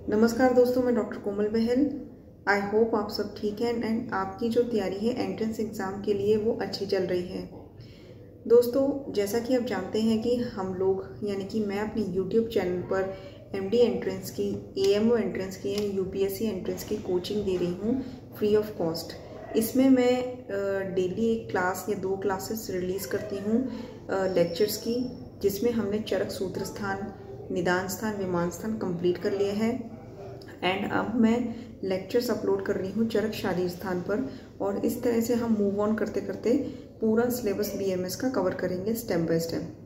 नमस्कार दोस्तों, मैं doctor Komal Bahl. I hope आप सब ठीक हैं एंड आपकी जो तैयारी है एंट्रेंस एग्ज़ाम के लिए वो अच्छी चल रही है। दोस्तों, जैसा कि आप जानते हैं कि हम लोग यानी कि मैं अपनी यूट्यूब चैनल पर एमडी एंट्रेंस की, एएमओ एंट्रेंस की, यूपीएससी एंट्रेंस की कोचिंग दे रही हूँ फ्री ऑफ कॉस्ट। इसमें मैं डेली एक क्लास या 2 क्लासेस रिलीज़ करती हूँ लेक्चर्स की, जिसमें हमने चरक सूत्र स्थान, निदान स्थान, विमान स्थान कंप्लीट कर लिया है एंड अब मैं लेक्चर्स अपलोड कर रही हूँ चरक शारीर स्थान पर। और इस तरह से हम मूव ऑन करते करते पूरा सिलेबस बीएमएस का कवर करेंगे स्टेप बाय स्टेप।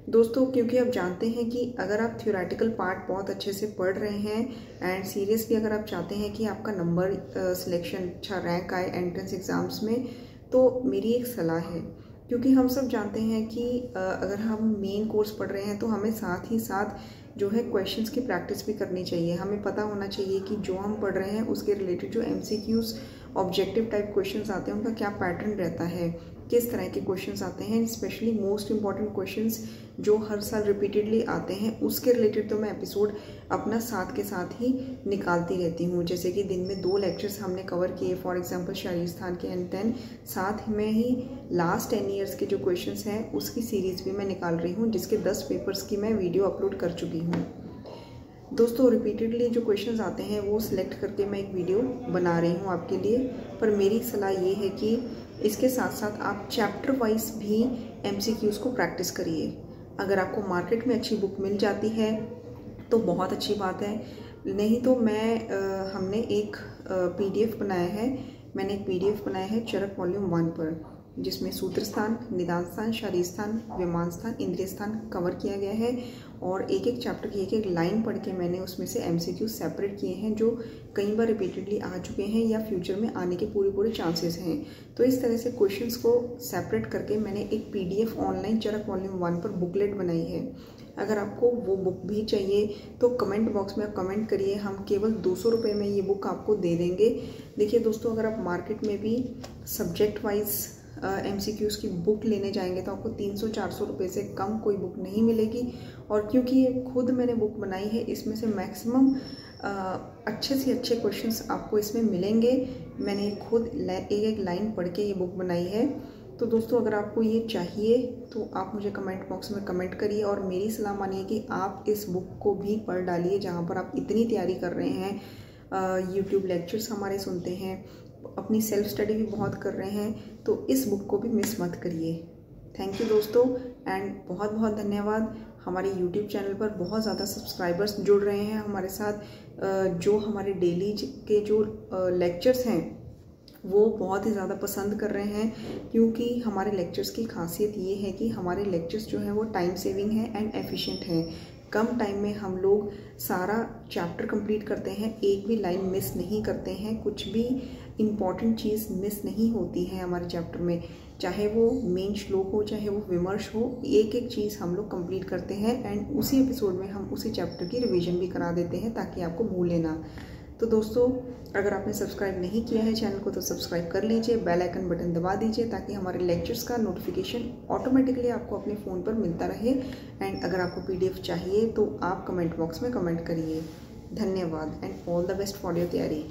दोस्तों, क्योंकि आप जानते हैं कि अगर आप थ्योरेटिकल पार्ट बहुत अच्छे से पढ़ रहे हैं एंड सीरियसली अगर आप चाहते हैं कि आपका नंबर सिलेक्शन अच्छा रैंक आए एंट्रेंस एग्ज़ाम्स में, तो मेरी एक सलाह है। क्योंकि हम सब जानते हैं कि अगर हम मेन कोर्स पढ़ रहे हैं तो हमें साथ ही साथ जो है क्वेश्चंस की प्रैक्टिस भी करनी चाहिए। हमें पता होना चाहिए कि जो हम पढ़ रहे हैं उसके रिलेटेड जो एमसीक्यूज ऑब्जेक्टिव टाइप क्वेश्चंस आते हैं उनका क्या पैटर्न रहता है, किस तरह के क्वेश्चंस आते हैं, स्पेशली मोस्ट इंपॉर्टेंट क्वेश्चंस जो हर साल रिपीटेडली आते हैं उसके रिलेटेड तो मैं एपिसोड अपना साथ के साथ ही निकालती रहती हूँ। जैसे कि दिन में 2 लेक्चर्स हमने कवर किए फॉर एग्जांपल शारीर स्थान के, एंड देन साथ में ही लास्ट 10 ईयर्स के जो क्वेश्चंस हैं उसकी सीरीज़ भी मैं निकाल रही हूँ, जिसके 10 पेपर्स की मैं वीडियो अपलोड कर चुकी हूँ। दोस्तों, रिपीटेडली जो क्वेश्चंस आते हैं वो सिलेक्ट करके मैं एक वीडियो बना रही हूँ आपके लिए, पर मेरी सलाह ये है कि इसके साथ साथ आप चैप्टर वाइज भी एमसीक्यूज़ को प्रैक्टिस करिए। अगर आपको मार्केट में अच्छी बुक मिल जाती है तो बहुत अच्छी बात है, नहीं तो हमने एक पीडीएफ बनाया है। मैंने एक पीडीएफ बनाया है चरक वॉल्यूम 1 पर, जिसमें सूत्र स्थान, निदान स्थान, शारीर स्थान, विमान स्थान, इंद्रिय स्थान कवर किया गया है और एक एक चैप्टर की एक एक लाइन पढ़ के मैंने उसमें से एमसीक्यू सेपरेट किए हैं जो कई बार रिपीटेडली आ चुके हैं या फ्यूचर में आने के पूरे चांसेस हैं। तो इस तरह से क्वेश्चंस को सेपरेट करके मैंने एक पीडीएफ ऑनलाइन चरक वॉल्यूम 1 पर बुकलेट बनाई है। अगर आपको वो बुक भी चाहिए तो कमेंट बॉक्स में आप कमेंट करिए, हम केवल 200 रुपये में ये बुक आपको दे देंगे। देखिए दोस्तों, अगर आप मार्केट में भी सब्जेक्ट वाइज एमसीक्यूज़ की बुक लेने जाएंगे तो आपको 300-400 रुपये से कम कोई बुक नहीं मिलेगी। और क्योंकि ये खुद मैंने बुक बनाई है, इसमें से मैक्सिमम अच्छे से अच्छे क्वेश्चंस आपको इसमें मिलेंगे। मैंने खुद एक एक लाइन पढ़ के ये बुक बनाई है। तो दोस्तों, अगर आपको ये चाहिए तो आप मुझे कमेंट बॉक्स में कमेंट करिए और मेरी सलाह मानिए कि आप इस बुक को भी पढ़ डालिए। जहाँ पर आप इतनी तैयारी कर रहे हैं, यूट्यूब लेक्चर्स हमारे सुनते हैं, अपनी सेल्फ स्टडी भी बहुत कर रहे हैं, तो इस बुक को भी मिस मत करिए। थैंक यू दोस्तों एंड बहुत बहुत धन्यवाद। हमारे यूट्यूब चैनल पर बहुत ज़्यादा सब्सक्राइबर्स जुड़ रहे हैं हमारे साथ। जो हमारे डेली के जो लेक्चर्स हैं वो बहुत ही ज़्यादा पसंद कर रहे हैं, क्योंकि हमारे लेक्चर्स की खासियत ये है कि हमारे लेक्चर्स जो हैं वो टाइम सेविंग है एंड एफिशिएंट हैं। कम टाइम में हम लोग सारा चैप्टर कंप्लीट करते हैं, एक भी लाइन मिस नहीं करते हैं, कुछ भी इम्पॉर्टेंट चीज़ मिस नहीं होती है हमारे चैप्टर में। चाहे वो मेन श्लोक हो, चाहे वो विमर्श हो, एक एक चीज़ हम लोग कंप्लीट करते हैं एंड उसी एपिसोड में हम उसी चैप्टर की रिवीजन भी करा देते हैं ताकि आपको भूले ना। तो दोस्तों, अगर आपने सब्सक्राइब नहीं किया है चैनल को तो सब्सक्राइब कर लीजिए, बेल आइकन बटन दबा दीजिए ताकि हमारे लेक्चर्स का नोटिफिकेशन ऑटोमेटिकली आपको अपने फ़ोन पर मिलता रहे। एंड अगर आपको पीडीएफ चाहिए तो आप कमेंट बॉक्स में कमेंट करिए। धन्यवाद and all the best for your तैयारी।